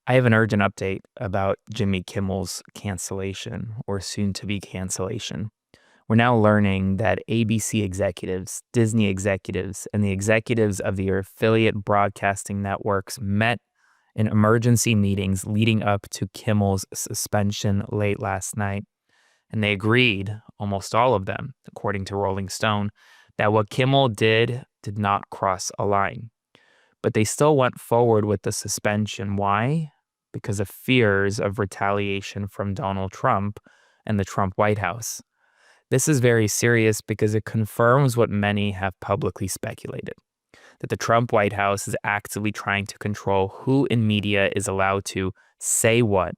I have an urgent update about Jimmy Kimmel's cancellation or soon to be cancellation. We're now learning that ABC executives, Disney executives, and the executives of the affiliate broadcasting networks met in emergency meetings leading up to Kimmel's suspension late last night. And they agreed, almost all of them, according to Rolling Stone, that what Kimmel did not cross a line. But they still went forward with the suspension. Why? Because of fears of retaliation from Donald Trump and the Trump White House. This is very serious because it confirms what many have publicly speculated, that the Trump White House is actively trying to control who in media is allowed to say what.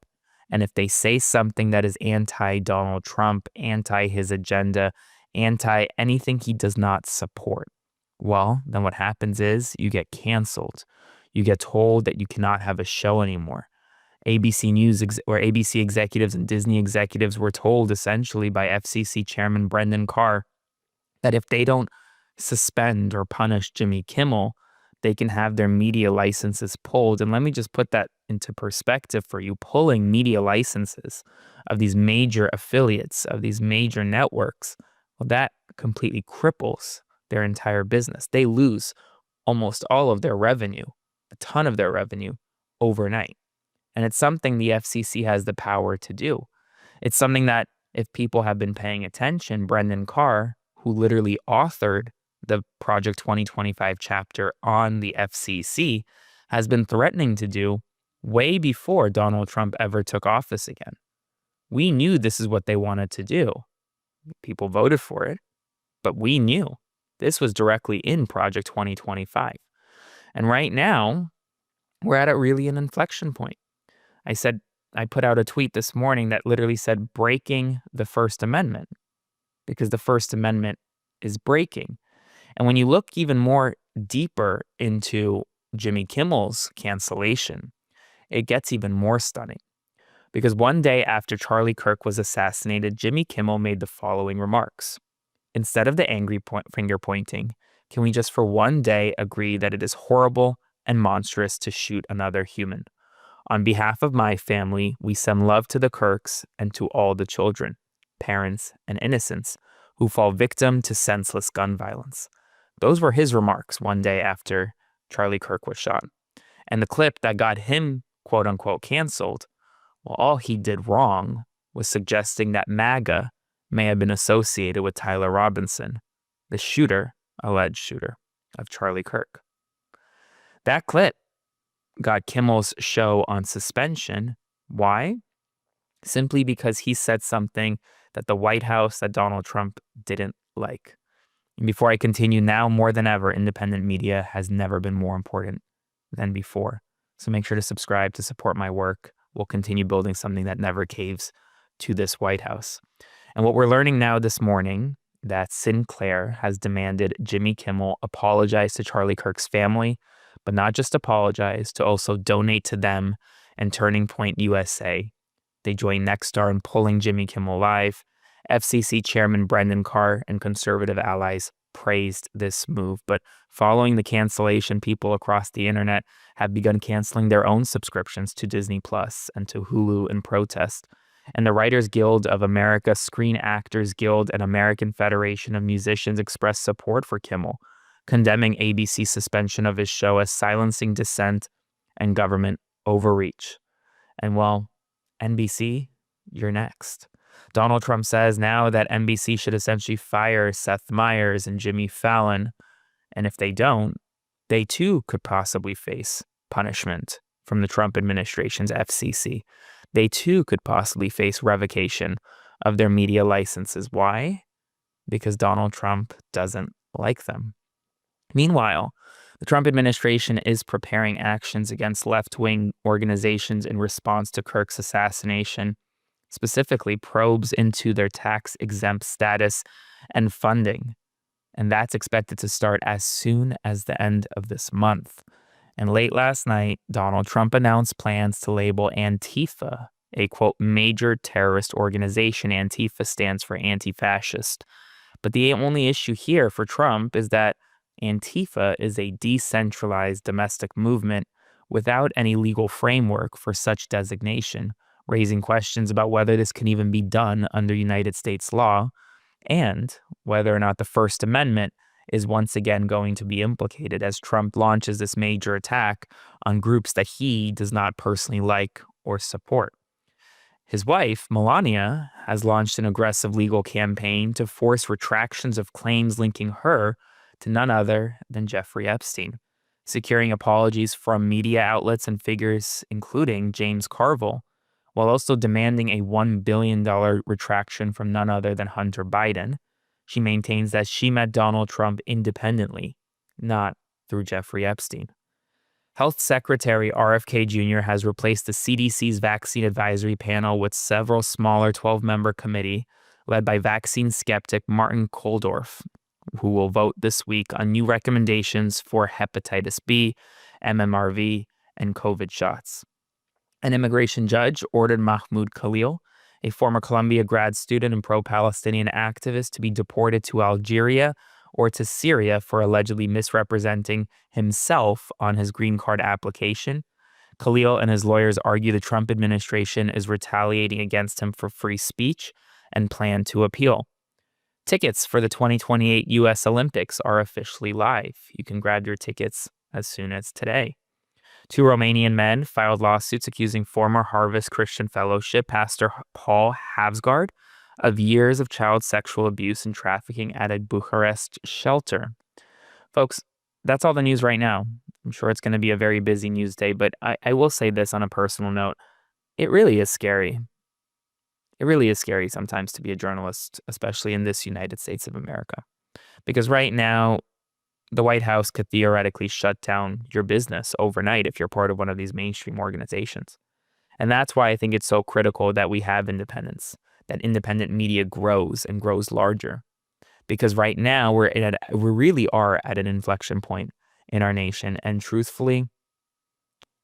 And if they say something that is anti-Donald Trump, anti his agenda, anti anything he does not support, well, then what happens is you get canceled. You get told that you cannot have a show anymore. ABC News or ABC executives and Disney executives were told essentially by FCC Chairman Brendan Carr that if they don't suspend or punish Jimmy Kimmel, they can have their media licenses pulled. And let me just put that into perspective for you. Pulling media licenses of these major affiliates, of these major networks, well, that completely cripples their entire business. They lose almost all of their revenue, a ton of their revenue overnight. And it's something the FCC has the power to do. It's something that if people have been paying attention, Brendan Carr, who literally authored the Project 2025 chapter on the FCC, has been threatening to do way before Donald Trump ever took office again. We knew this is what they wanted to do. People voted for it, but we knew this was directly in Project 2025. And right now, we're at really an inflection point. I put out a tweet this morning that literally said breaking the First Amendment, because the First Amendment is breaking. And when you look even more deeper into Jimmy Kimmel's cancellation, it gets even more stunning. Because one day after Charlie Kirk was assassinated, Jimmy Kimmel made the following remarks. Instead of the angry finger pointing, can we just for one day agree that it is horrible and monstrous to shoot another human? On behalf of my family, we send love to the Kirks and to all the children, parents, and innocents who fall victim to senseless gun violence. Those were his remarks one day after Charlie Kirk was shot. And the clip that got him, quote unquote, canceled, well, all he did wrong was suggesting that MAGA may have been associated with Tyler Robinson, the alleged shooter of Charlie Kirk. That clip got Kimmel's show on suspension. Why? Simply because he said something that the White House, that Donald Trump didn't like. And before I continue, now more than ever, independent media has never been more important than before. So make sure to subscribe to support my work. We'll continue building something that never caves to this White House. And what we're learning now this morning, that Sinclair has demanded Jimmy Kimmel apologize to Charlie Kirk's family, but not just apologize, to also donate to them and Turning Point USA. They joined Nexstar in pulling Jimmy Kimmel live. FCC Chairman Brendan Carr and conservative allies praised this move. But following the cancellation, people across the internet have begun canceling their own subscriptions to Disney Plus and to Hulu in protest. And the Writers Guild of America, Screen Actors Guild, and American Federation of Musicians expressed support for Kimmel, condemning ABC's suspension of his show as silencing dissent and government overreach. And well, NBC, you're next. Donald Trump says now that NBC should essentially fire Seth Meyers and Jimmy Fallon. And if they don't, they too could possibly face punishment from the Trump administration's FCC. They too could possibly face revocation of their media licenses. Why? Because Donald Trump doesn't like them. Meanwhile, the Trump administration is preparing actions against left-wing organizations in response to Kirk's assassination, specifically probes into their tax-exempt status and funding. And that's expected to start as soon as the end of this month. And late last night, Donald Trump announced plans to label Antifa a, quote, major terrorist organization. Antifa stands for anti-fascist. But the only issue here for Trump is that Antifa is a decentralized domestic movement without any legal framework for such designation, raising questions about whether this can even be done under United States law and whether or not the First Amendment is once again going to be implicated as Trump launches this major attack on groups that he does not personally like or support. His wife, Melania, has launched an aggressive legal campaign to force retractions of claims linking her to none other than Jeffrey Epstein, securing apologies from media outlets and figures including James Carville, while also demanding a $1 billion retraction from none other than Hunter Biden. She maintains that she met Donald Trump independently, not through Jeffrey Epstein. Health Secretary RFK Jr. has replaced the CDC's vaccine advisory panel with several smaller 12-member committee led by vaccine skeptic Martin Kulldorff, who will vote this week on new recommendations for hepatitis B, MMRV, and COVID shots. An immigration judge ordered Mahmoud Khalil, a former Columbia grad student and pro-Palestinian activist, to be deported to Algeria or to Syria for allegedly misrepresenting himself on his green card application. Khalil and his lawyers argue the Trump administration is retaliating against him for free speech and plan to appeal. Tickets for the 2028 U.S. Olympics are officially live. You can grab your tickets as soon as today. 2 Romanian men filed lawsuits accusing former Harvest Christian Fellowship pastor Paul Havsgaard of years of child sexual abuse and trafficking at a Bucharest shelter. Folks, that's all the news right now. I'm sure it's going to be a very busy news day, but I will say this on a personal note. It really is scary. It really is scary sometimes to be a journalist, especially in this United States of America. Because right now, the White House could theoretically shut down your business overnight if you're part of one of these mainstream organizations. And that's why I think it's so critical that we have independence, that independent media grows and grows larger. Because right now we really are at an inflection point in our nation. And truthfully,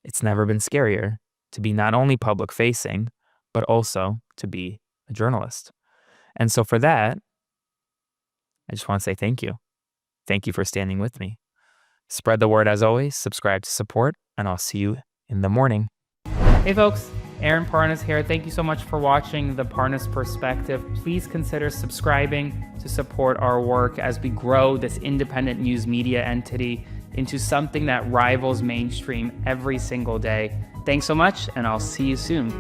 it's never been scarier to be not only public facing, but also to be a journalist. And so for that, I just want to say thank you. Thank you for standing with me. Spread the word as always, subscribe to support, and I'll see you in the morning. Hey folks, Aaron Parnas here. Thank you so much for watching The Parnas Perspective. Please consider subscribing to support our work as we grow this independent news media entity into something that rivals mainstream every single day. Thanks so much, and I'll see you soon.